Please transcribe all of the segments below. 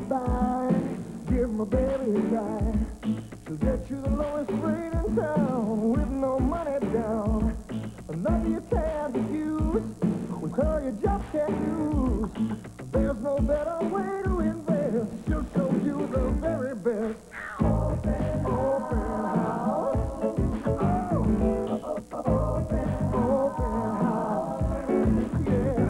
by. Give my baby a try. She'll get you the lowest rate in town with no money down. Another you can't refuse. With her you just can't use. There's no better way to invest. She'll show you the very best. Open house. Open house. Yeah.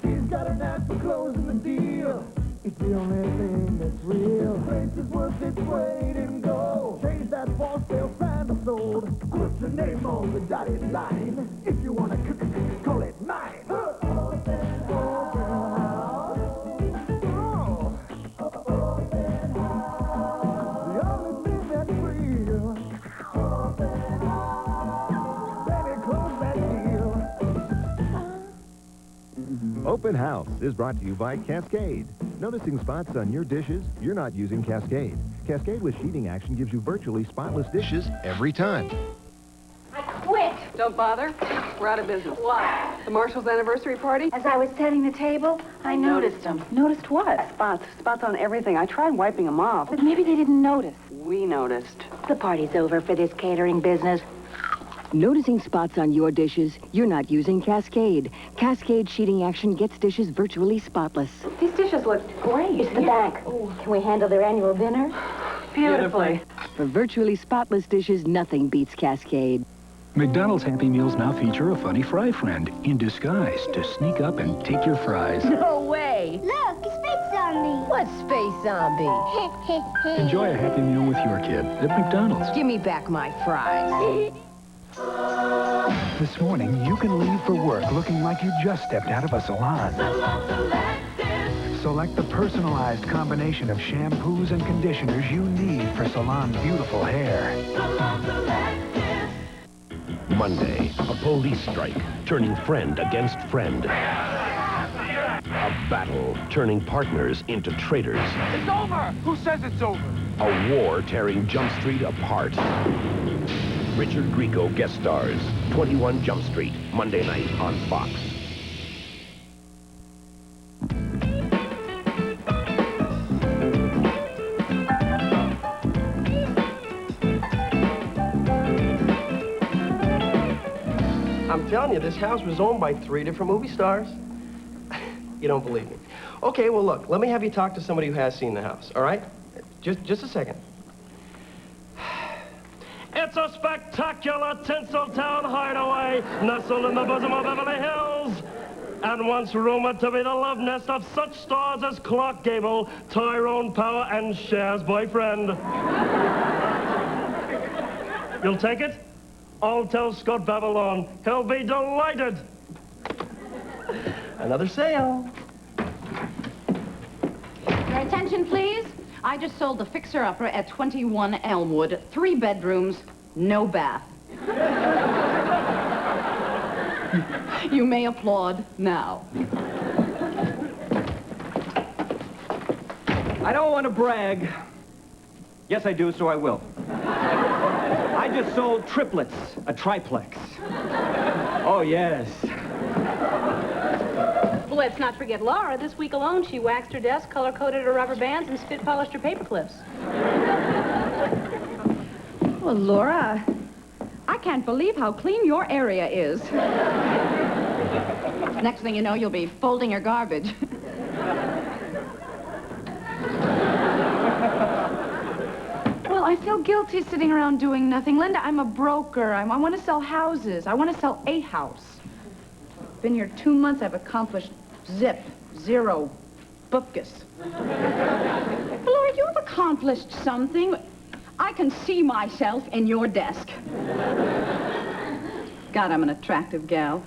She's got a knack for closing the deal. It's the only thing that's real. Place is worth its weight in gold. Change that for sale sign to sold. Put your name on the dotted line. If you want to call it mine. Open house. Open house. The only thing that's real. Open house. Baby, close that deal. Open House is brought to you by Cascade. Noticing spots on your dishes? You're not using Cascade. Cascade with sheeting action gives you virtually spotless dishes every time. I quit. Don't bother. We're out of business. Why? The Marshall's anniversary party? As I was setting the table, I noticed them. Noticed what? Spots on everything. I tried wiping them off. But maybe they didn't notice. We noticed. The party's over for this catering business. Noticing spots on your dishes? You're not using Cascade. Cascade sheeting action gets dishes virtually spotless. These dishes look great. It's the bank. Oh, can we handle their annual dinner? Beautifully. For virtually spotless dishes, nothing beats Cascade. McDonald's Happy Meals now feature a funny fry friend in disguise to sneak up and take your fries. No way. Look, a space zombie. What space zombie? Enjoy a Happy Meal with your kid at McDonald's. Give me back my fries. This morning, you can leave for work looking like you just stepped out of a salon. Select the personalized combination of shampoos and conditioners you need for salon's beautiful hair. Monday, a police strike, turning friend against friend. A battle, turning partners into traitors. It's over! Who says it's over? A war tearing Jump Street apart. Richard Grieco guest stars. 21 Jump Street, Monday night on Fox. I'm telling you, this house was owned by 3 different movie stars. You don't believe me. Okay, well, look, let me have you talk to somebody who has seen the house, all right? Just a second. It's a spectacular Tinseltown hideaway, nestled in the bosom of Beverly Hills, and once rumored to be the love nest of such stars as Clark Gable, Tyrone Power, and Cher's boyfriend. You'll take it? I'll tell Scott Babylon. He'll be delighted. Another sale. Your attention, please. I just sold the fixer-upper at 21 Elmwood. 3 bedrooms, no bath. You may applaud now. I don't want to brag. Yes, I do, so I will. I just sold triplets, a triplex. Oh, yes. Well, let's not forget Laura. This week alone, she waxed her desk, color-coded her rubber bands, and spit-polished her paper clips. Well, Laura, I can't believe how clean your area is. Next thing you know, you'll be folding your garbage. Well, I feel guilty sitting around doing nothing. Linda, I'm a broker. I want to sell houses. I want to sell a house. Been here 2 months. I've accomplished zip, zero, bupkis. Well, Laura, you've accomplished something. I can see myself in your desk. God, I'm an attractive gal.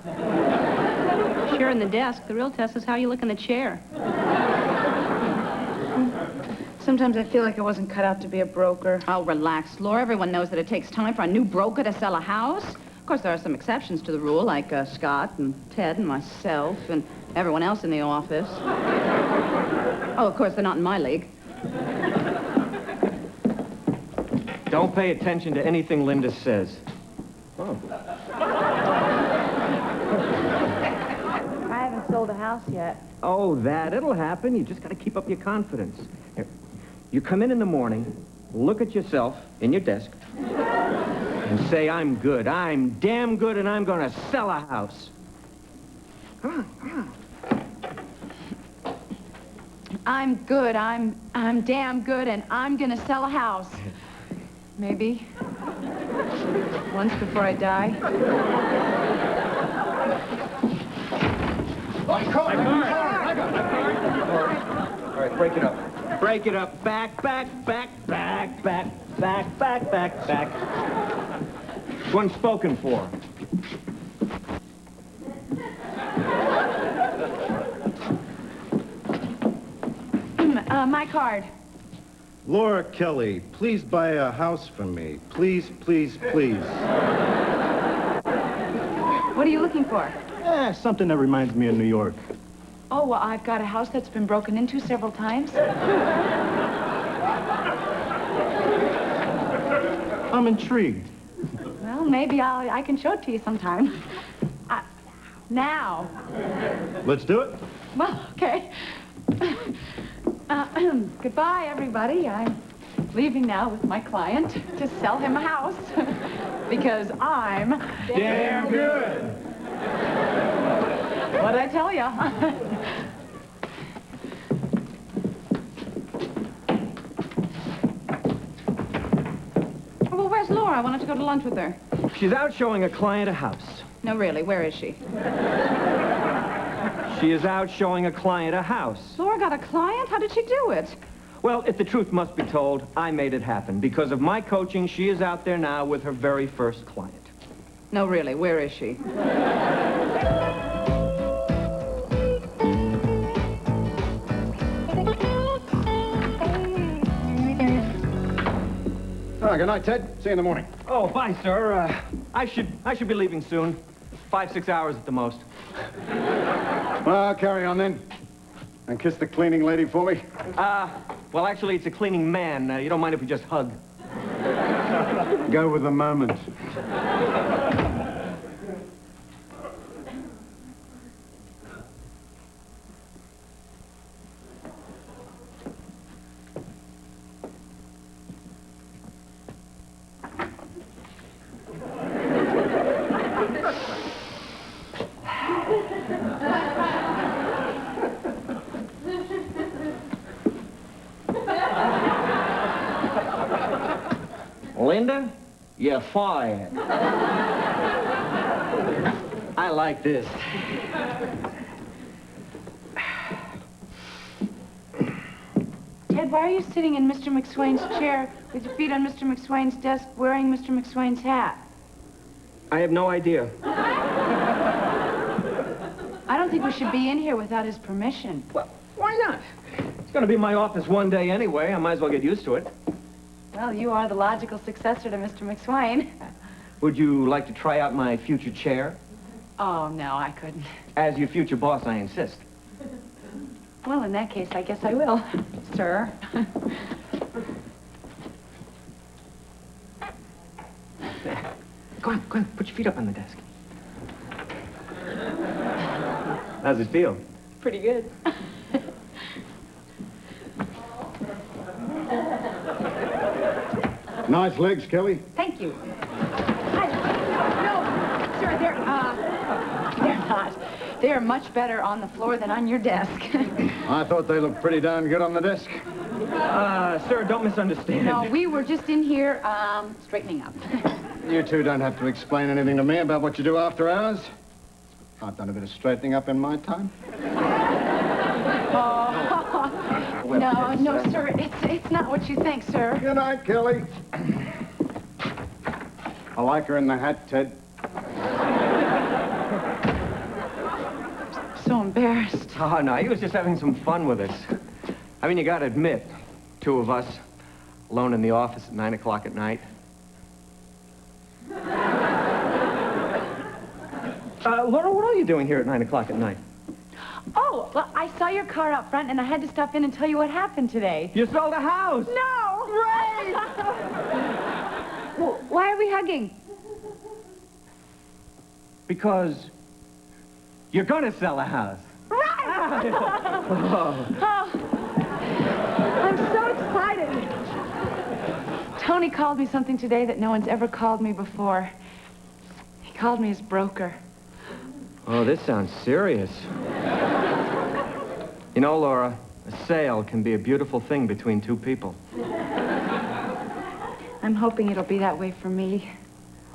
Sure, in the desk. The real test is how you look in the chair. Sometimes I feel like I wasn't cut out to be a broker. Oh, relax, Laura. Everyone knows that it takes time for a new broker to sell a house. Of course, there are some exceptions to the rule, like Scott and Ted and myself and everyone else in the office. Oh, of course, they're not in my league. Don't pay attention to anything Linda says. I haven't sold a house yet. Oh, that. It'll happen. You just got to keep up your confidence. Here, you come in the morning, look at yourself in your desk, and say, I'm good. I'm damn good, and I'm going to sell a house. Come on, come on. I'm good. I'm damn good, and I'm gonna sell a house. Maybe. Once before I die. My card! All right, break it up. Break it up. Back, back, back, back, back, back, back, back, back. This one's spoken for. My card. Laura Kelly, please buy a house from me. Please, please, please. What are you looking for? Something that reminds me of New York. Oh, well, I've got a house that's been broken into several times. I'm intrigued. Well, maybe I can show it to you sometime. Now. Let's do it. Well, okay. Goodbye, everybody. I'm leaving now with my client to sell him a house because I'm damn good. What'd I tell ya? Well, where's Laura? I wanted to go to lunch with her. She's out showing a client a house. No, really, where is she? She is out showing a client a house. Laura got a client? How did she do it? Well, if the truth must be told, I made it happen. Because of my coaching, she is out there now with her very first client. No, really, where is she? Oh, good night, Ted. See you in the morning. Oh, bye, sir. I should be leaving soon. 5-6 hours at the most. Well, carry on then. And kiss the cleaning lady for me. Well, actually, it's a cleaning man. You don't mind if we just hug? Go with the moment. Linda, you're fired. I like this. Ted, why are you sitting in Mr. McSwain's chair with your feet on Mr. McSwain's desk wearing Mr. McSwain's hat? I have no idea. I don't think we should be in here without his permission. Well, why not? It's going to be my office one day anyway. I might as well get used to it. Well, you are the logical successor to Mr. McSwain. Would you like to try out my future chair? Oh, no, I couldn't. As your future boss, I insist. Well, in that case, I guess I will, sir. Go on, put your feet up on the desk. How's it feel? Pretty good. Nice legs, Kelly. Thank you. No, sir, they're not. They're much better on the floor than on your desk. I thought they looked pretty darn good on the desk. Sir, don't misunderstand. No, we were just in here, straightening up. You two don't have to explain anything to me about what you do after hours. I've done a bit of straightening up in my time. No, sir, it's not what you think, sir. Good night, Kelly. I like her in the hat, Ted. So embarrassed. Oh, no, he was just having some fun with us. I mean, you gotta admit, two of us, alone in the office at 9 o'clock at night. Laura, what are you doing here at 9 o'clock at night? Oh, well, I saw your car out front, and I had to stop in and tell you what happened today. You sold a house! No! Great! Well, why are we hugging? Because you're gonna sell a house. Oh, I'm so excited. Tony called me something today that no one's ever called me before. He called me his broker. Oh, this sounds serious. You know, Laura, a sale can be a beautiful thing between two people. I'm hoping it'll be that way for me.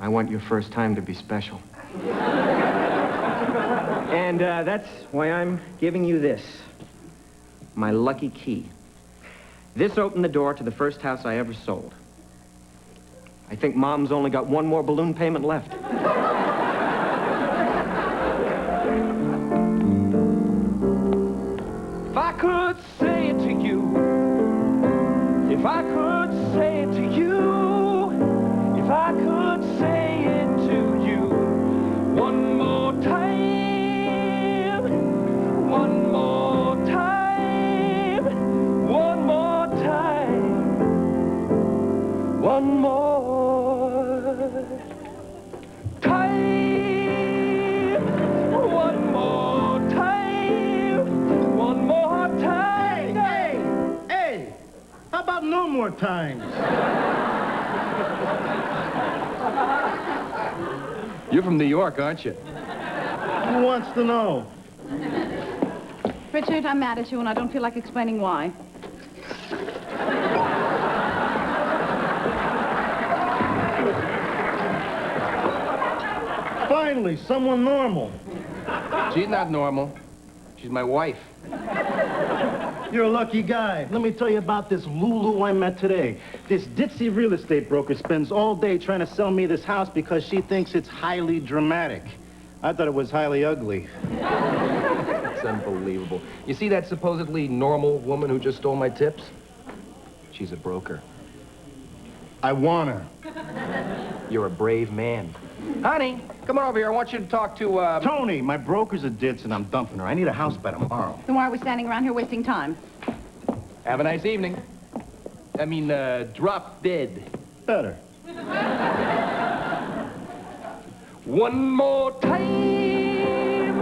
I want your first time to be special. And that's why I'm giving you this. My lucky key. This opened the door to the first house I ever sold. I think Mom's only got one more balloon payment left. If I could say it to you, if I could say it to you, if I could say it to you one more time, one more time, one more time, one more time, one more time, one more time. Hey, how about no more times? You're from New York, aren't you? Who wants to know? Richard, I'm mad at you, and I don't feel like explaining why. Finally, someone normal. She's not normal. She's my wife. You're a lucky guy. Let me tell you about this Lulu I met today. This ditzy real estate broker spends all day trying to sell me this house because she thinks it's highly dramatic. I thought it was highly ugly. It's unbelievable. You see that supposedly normal woman who just stole my tips? She's a broker. I want her. You're a brave man. Honey, come on over here. I want you to talk to, Tony, my broker's a ditz and I'm dumping her. I need a house by tomorrow. Then why are we standing around here wasting time? Have a nice evening. I mean, drop dead. Better. One more time.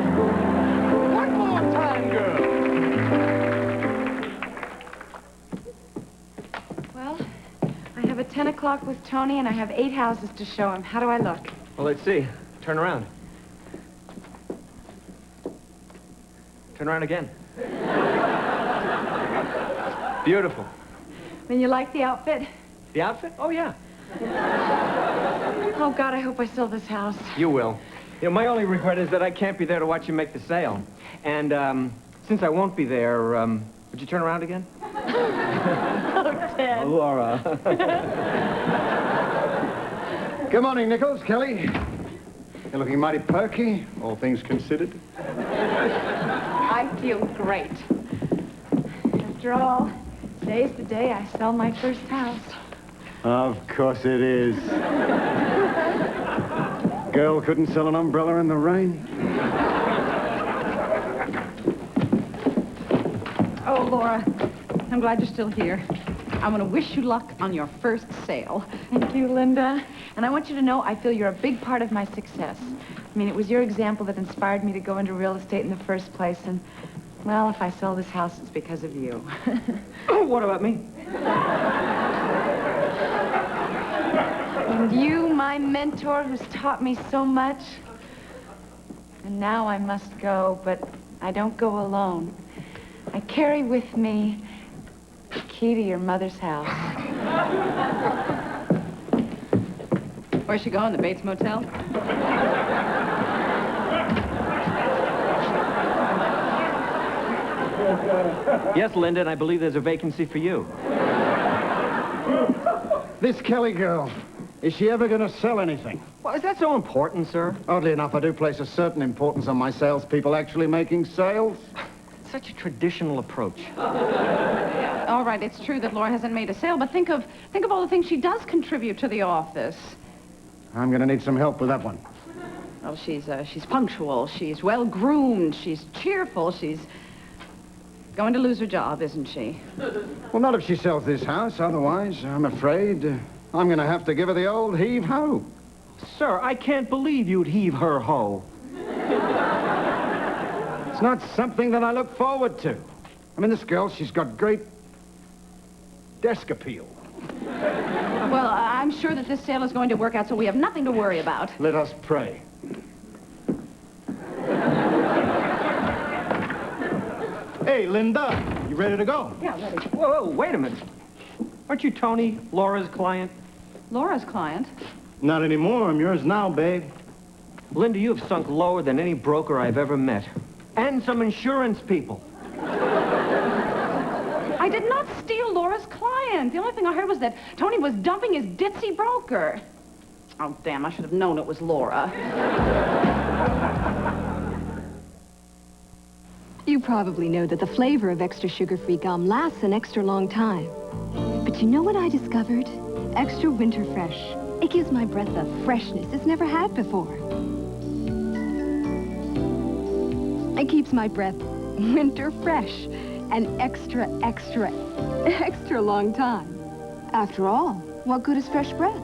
One more time, girl. Well, I have a 10 o'clock with Tony, and I have 8 houses to show him. How do I look? Well, let's see. Turn around. Turn around again. Beautiful. Then you like the outfit? The outfit? Oh, yeah. Oh, God, I hope I sell this house. You will. You know, my only regret is that I can't be there to watch you make the sale. And, since I won't be there, would you turn around again? Oh, Ted. Laura. Good morning, Nichols, Kelly. You're looking mighty perky, all things considered. I feel great. After all, today's the day I sell my first house. Of course it is. Girl couldn't sell an umbrella in the rain. Oh, Laura, I'm glad you're still here. I want to wish you luck on your first sale. Thank you, Linda. And I want you to know I feel you're a big part of my success. I mean, it was your example that inspired me to go into real estate in the first place. And, well, if I sell this house, it's because of you. What about me? And you, my mentor, who's taught me so much. And now I must go, but I don't go alone. I carry with me the key to your mother's house. Where's she going? The Bates Motel? Yes, Linda, and I believe there's a vacancy for you. This Kelly girl, is she ever going to sell anything? Well, is that so important, sir? Oddly enough, I do place a certain importance on my salespeople actually making sales. Such a traditional approach. All right, it's true that Laura hasn't made a sale, but think of all the things she does contribute to the office. I'm going to need some help with that one. Well, she's punctual, she's well-groomed, she's cheerful, she's going to lose her job, isn't she? Well, not if she sells this house. Otherwise, I'm afraid I'm going to have to give her the old heave-ho. Sir, I can't believe you'd heave her ho. not something that I look forward to. I mean, this girl, she's got great desk appeal. Well, I'm sure that this sale is going to work out, so we have nothing to worry about. Let us pray. Hey, Linda, you ready to go? Yeah, ready. Whoa, wait a minute. Aren't you Tony, Laura's client? Laura's client? Not anymore. I'm yours now, babe. Linda, you have sunk lower than any broker I've ever met. And some insurance people. I did not steal Laura's client. The only thing I heard was that Tony was dumping his ditzy broker. Oh, damn, I should have known it was Laura. You probably know that the flavor of extra sugar-free gum lasts an extra long time. But you know what I discovered? Extra Winter Fresh. It gives my breath a freshness it's never had before. It keeps my breath winter fresh an extra long time. After all, what good is fresh breath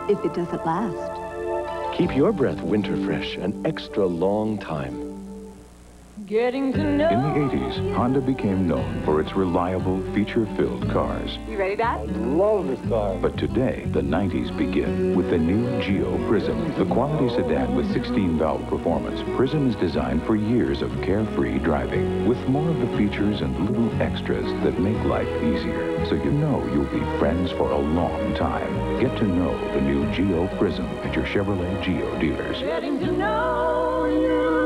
if it doesn't last? Keep your breath winter fresh an extra long time. Getting to know. In the 80s, Honda became known for its reliable, feature-filled cars. You ready, Dad? Love this car. But today, the 90s begin with the new Geo Prism. The quality sedan with 16-valve performance, Prism is designed for years of carefree driving, with more of the features and little extras that make life easier. So you know you'll be friends for a long time. Get to know the new Geo Prism at your Chevrolet Geo dealers. Getting to know you.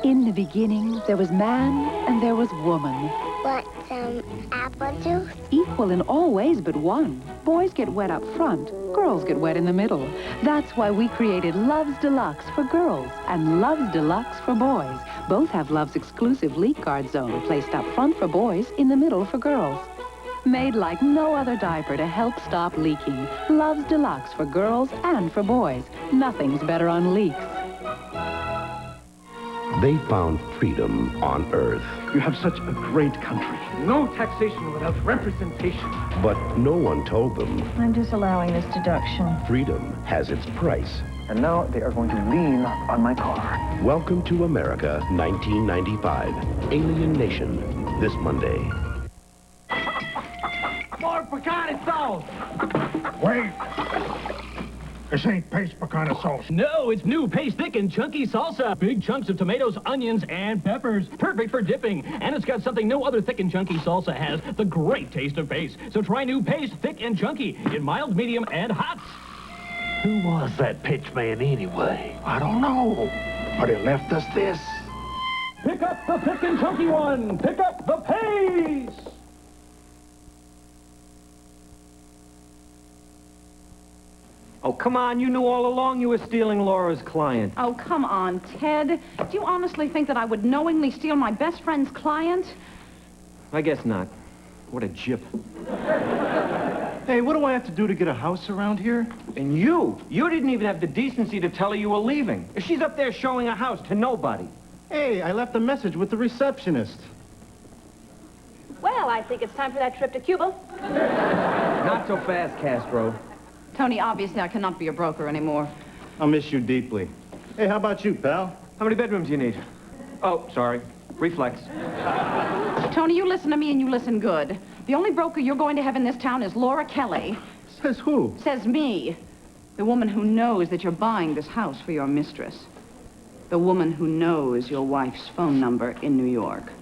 In the beginning, there was man and there was woman. Want some apple juice? Equal in all ways but one. Boys get wet up front, girls get wet in the middle. That's why we created Love's Deluxe for girls and Love's Deluxe for boys. Both have Love's exclusive leak guard zone, placed up front for boys, in the middle for girls. Made like no other diaper to help stop leaking. Love's Deluxe for girls and for boys. Nothing's better on leaks. They found freedom on Earth. You have such a great country. No taxation without representation. But no one told them I'm disallowing this deduction. freedom has its price. And now they are going to lean on my car. Welcome to America, 1995. Alien Nation, this Monday. More pecan sauce! Wait. This ain't paste pecan sauce. No, it's new Pace Thick and Chunky Salsa. Big chunks of tomatoes, onions, and peppers. Perfect for dipping. And it's got something no other thick and chunky salsa has, the great taste of Pace. So try new Pace Thick and Chunky in mild, medium, and hot. Who was that pitch man anyway? I don't know, but it left us this. Pick up the thick and chunky one. Pick up the Pace. Oh, come on, you knew all along you were stealing Laura's client. Oh, come on, Ted. Do you honestly think that I would knowingly steal my best friend's client? I guess not. What a jip. Hey, what do I have to do to get a house around here? And you didn't even have the decency to tell her you were leaving. She's up there showing a house to nobody. Hey, I left a message with the receptionist. Well, I think it's time for that trip to Cuba. Not so fast, Castro. Tony, obviously I cannot be a broker anymore. I'll miss you deeply. Hey, how about you, pal? How many bedrooms do you need? Oh, sorry. Reflex. Tony, you listen to me and you listen good. The only broker you're going to have in this town is Laura Kelly. Says who? Says me. The woman who knows that you're buying this house for your mistress. The woman who knows your wife's phone number in New York.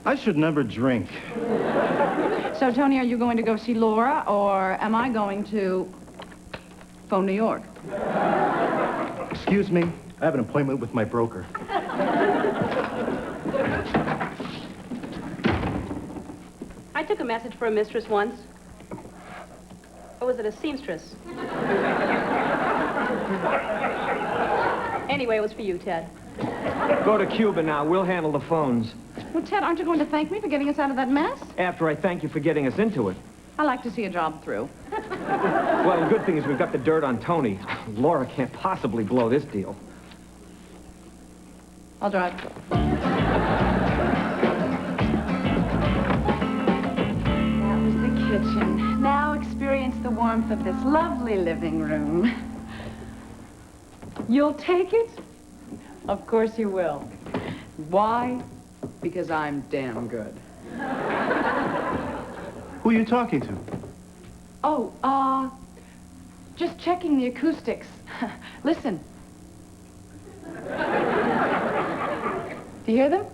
I should never drink. So, Tony, are you going to go see Laura, or am I going to phone New York? Excuse me. I have an appointment with my broker. I took a message for a mistress once. Or was it a seamstress? Anyway, it was for you, Ted. Go to Cuba now. We'll handle the phones. Well, Ted, aren't you going to thank me for getting us out of that mess? After I thank you for getting us into it. I like to see a job through. Well, the good thing is we've got the dirt on Tony. Laura can't possibly blow this deal. I'll drive. That was the kitchen. Now experience the warmth of this lovely living room. You'll take it? Of course you will. Why? Because I'm damn good. Who are you talking to? Oh, just checking the acoustics. Listen. Do you hear them?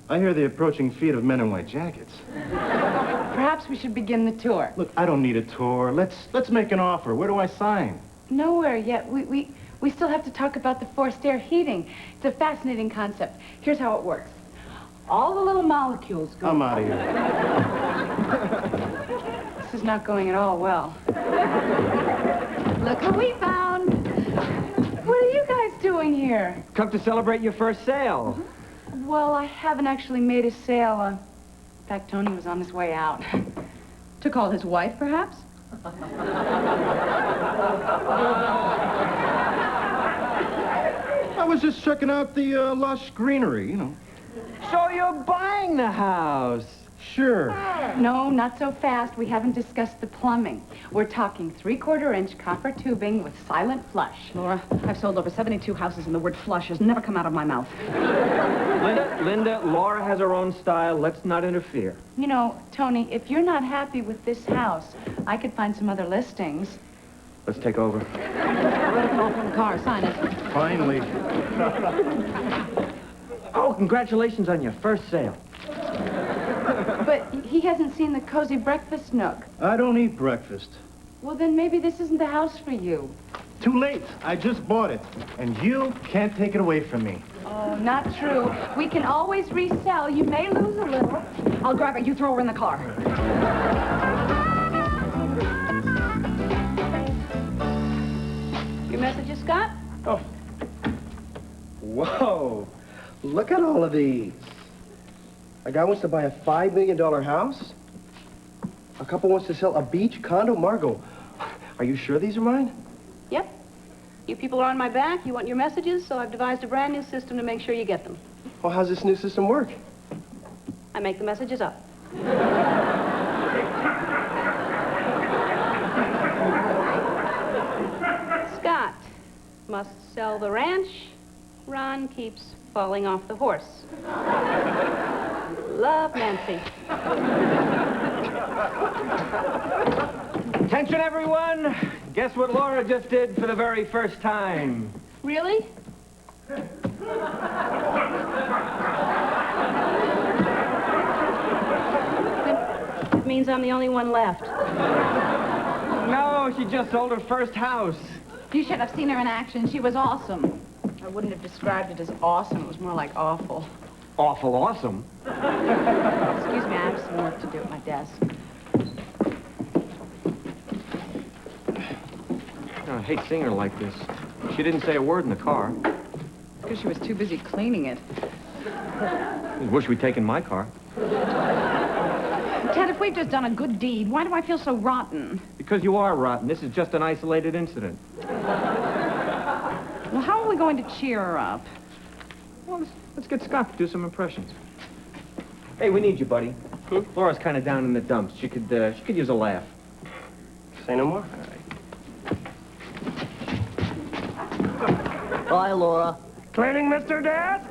I hear the approaching feet of men in white jackets. Perhaps we should begin the tour. Look, I don't need a tour. Let's make an offer. Where do I sign? Nowhere yet. We still have to talk about the forced air heating. It's a fascinating concept. Here's how it works. All the little molecules go... I'm out of here. This is not going at all well. Look who we found. What are you guys doing here? Come to celebrate your first sale. Well, I haven't actually made a sale. In fact, Tony was on his way out. To call his wife, perhaps? I was just checking out the lush greenery, you know. So you're buying the house? Sure. No, not so fast. We haven't discussed the plumbing. We're talking 3/4-inch copper tubing with silent flush. Laura, I've sold over 72 houses and the word flush has never come out of my mouth. Linda, Laura has her own style. Let's not interfere. You know, Tony, if you're not happy with this house, I could find some other listings. Let's take over. Write an offer in the car. Sign it. Finally. Oh, congratulations on your first sale. But he hasn't seen the cozy breakfast nook. I don't eat breakfast. Well, then maybe this isn't the house for you. Too late. I just bought it. And you can't take it away from me. Oh, not true. We can always resell. You may lose a little. I'll grab it. You throw her in the car. Your messages, Scott? Oh. Whoa. Look at all of these. A guy wants to buy a $5 million house. A couple wants to sell a beach condo. Margot, are you sure these are mine? Yep. You people are on my back. You want your messages, so I've devised a brand new system to make sure you get them. Well, how's this new system work? I make the messages up. Scott must sell the ranch. Ron keeps falling off the horse. Love, Nancy. Attention, everyone. Guess what Laura just did for the very first time? Really? It means I'm the only one left. No, she just sold her first house. You should have seen her in action. She was awesome. I wouldn't have described it as awesome. It was more like awful. Awful awesome. Excuse me, I have some work to do at my desk. I hate seeing her like this. She didn't say a word in the car. Because she was too busy cleaning it. I wish we'd taken my car. Ted, if we've just done a good deed, why do I feel so rotten? Because you are rotten. This is just an isolated incident. Well, how are we going to cheer her up? Well, let's get Scott to do some impressions. Hey, we need you, buddy. Laura's kind of down in the dumps. She could use a laugh. Say no more. All right. Bye, Laura. Cleaning Mr. Desk?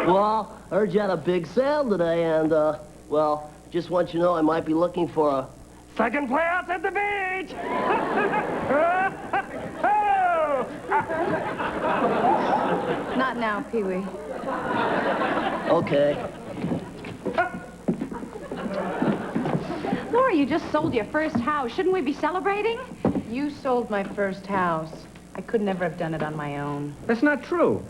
Well, heard you had a big sale today, and, well, just want you to know I might be looking for a... Second playhouse at the beach! Not now, Pee-wee. Okay. Laura, you just sold your first house. Shouldn't we be celebrating? You sold my first house. I could never have done it on my own. That's not true.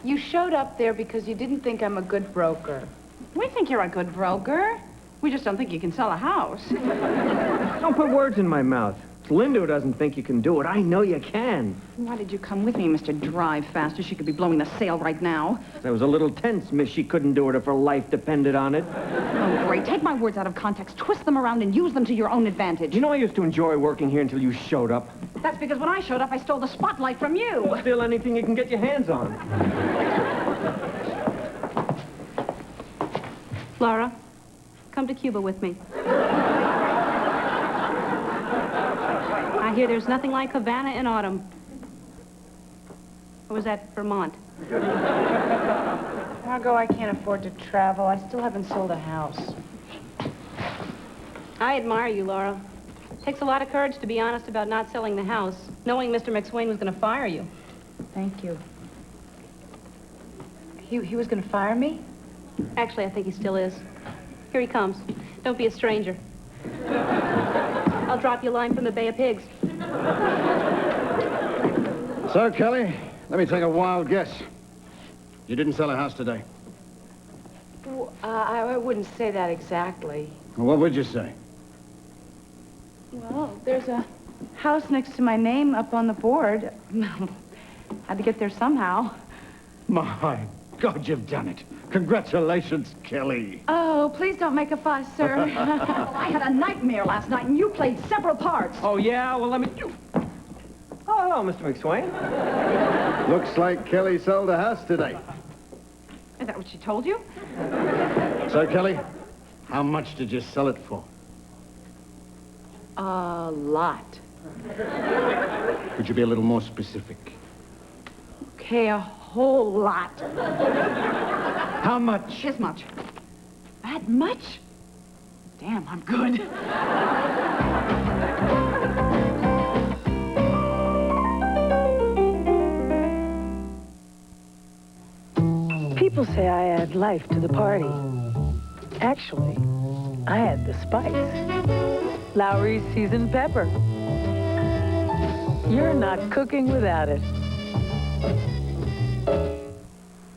You showed up there because you didn't think I'm a good broker. We think you're a good broker. We just don't think you can sell a house. Don't put words in my mouth. It's Linda who doesn't think you can do it. I know you can. Why did you come with me, Mr. Drive Faster? She could be blowing the sale right now. I was a little tense, miss. She couldn't do it if her life depended on it. Oh, great. Take my words out of context, twist them around, and use them to your own advantage. You know I used to enjoy working here until you showed up. That's because when I showed up, I stole the spotlight from you. Steal anything you can get your hands on. Laura, come to Cuba with me. I I hear there's nothing like Havana in autumn. Or was that Vermont? Margot, I can't afford to travel. I still haven't sold a house. I admire you, Laura. It takes a lot of courage to be honest about not selling the house, knowing Mr. McSwain was going to fire you. Thank you. He was going to fire me? Actually, I think he still is. Here he comes. Don't be a stranger. I'll drop you a line from the Bay of Pigs. So, Kelly, let me take a wild guess. You didn't sell a house today. Well, I wouldn't say that exactly. Well, what would you say? Well, there's a house next to my name up on the board. Had to get there somehow. My God, you've done it. Congratulations, Kelly. Oh, please don't make a fuss, sir. I had a nightmare last night, and you played several parts. Oh, yeah? Well, let me... Oh, hello, Mr. McSwain. Looks like Kelly sold a house today. Is that what she told you? So, Kelly, how much did you sell it for? A lot. Could you be a little more specific? Okay, a whole lot. How much? This much. That much? Damn, I'm good. People say I add life to the party. Actually, I add the spice. Lowry's seasoned pepper. You're not cooking without it.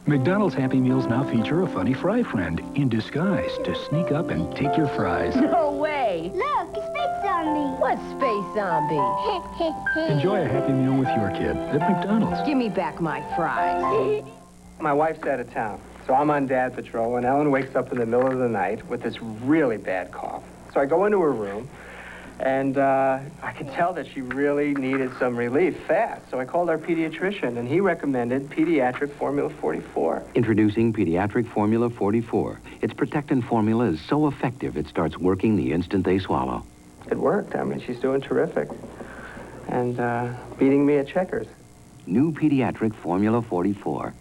McDonald's Happy Meals now feature a funny fry friend in disguise to sneak up and take your fries. No way. Look, a space zombie. What space zombie? Enjoy a Happy Meal with your kid at McDonald's. Give me back my fries. My wife's out of town, so I'm on dad patrol, and Ellen wakes up in the middle of the night with this really bad cough. So I go into her room, and I could tell that she really needed some relief fast. So I called our pediatrician, and he recommended Pediatric Formula 44. Introducing Pediatric Formula 44. Its protectant formula is so effective, it starts working the instant they swallow. It worked. I mean, she's doing terrific. And beating me at checkers. New Pediatric Formula 44.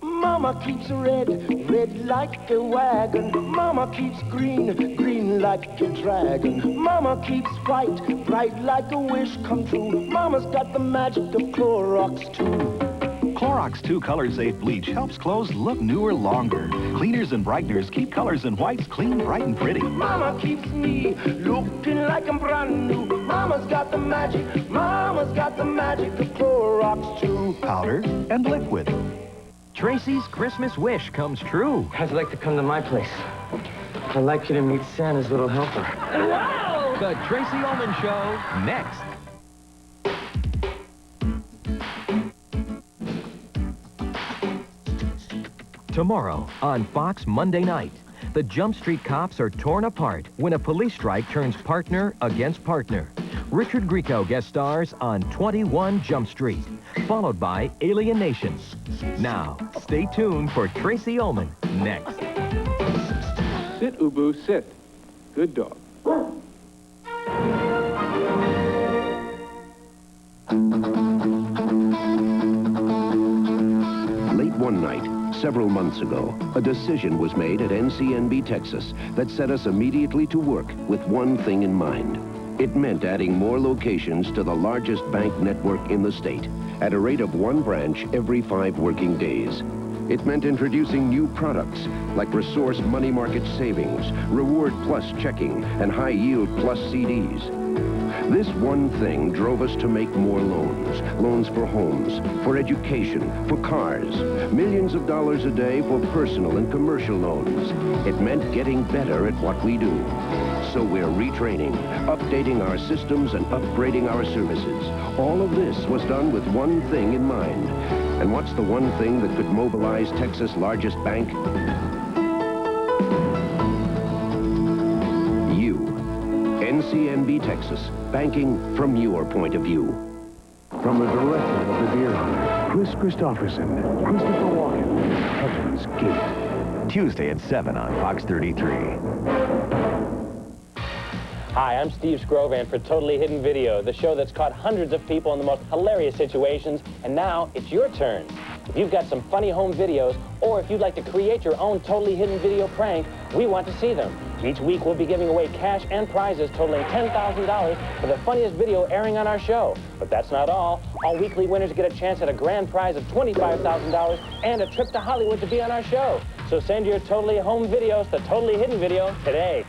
Mama keeps red, red like a wagon. Mama keeps green, green like a dragon. Mama keeps bright, bright like a wish come true. Mama's got the magic of Clorox too. Clorox 2 Color Safe Bleach helps clothes look newer longer. Cleaners and brighteners keep colors and whites clean, bright, and pretty. Mama keeps me looking like I'm brand new. Mama's got the magic. Mama's got the magic of Clorox too. Powder and liquid. Tracy's Christmas wish comes true. How'd you like to come to my place? I'd like you to meet Santa's little helper. Wow! The Tracy Ullman Show, next. Tomorrow on Fox Monday night, the Jump Street cops are torn apart when a police strike turns partner against partner. Richard Grieco guest stars on 21 Jump Street, followed by Alien Nation. Now, stay tuned for Tracy Ullman next. Sit, Ubu, sit. Good dog. Late one night, several months ago, a decision was made at NCNB Texas that set us immediately to work with one thing in mind. It meant adding more locations to the largest bank network in the state at a rate of one branch every 5 working days. It meant introducing new products like Resource Money Market Savings, Reward Plus Checking, and High Yield Plus CDs. This one thing drove us to make more loans. Loans for homes, for education, for cars. Millions of dollars a day for personal and commercial loans. It meant getting better at what we do. So we're retraining, updating our systems, and upgrading our services. All of this was done with one thing in mind. And what's the one thing that could mobilize Texas' largest bank? You. NCNB Texas, banking from your point of view. From the director of the Deer Hunter, Chris Christopherson, Christopher Walken, Heaven's Gate. Tuesday at 7 on Fox 33. Hi, I'm Steve Scrovan for Totally Hidden Video, the show that's caught hundreds of people in the most hilarious situations, and now it's your turn. If you've got some funny home videos, or if you'd like to create your own Totally Hidden Video prank, we want to see them. Each week we'll be giving away cash and prizes totaling $10,000 for the funniest video airing on our show. But that's not all. All weekly winners get a chance at a grand prize of $25,000 and a trip to Hollywood to be on our show. So send your Totally Home videos to Totally Hidden Video today.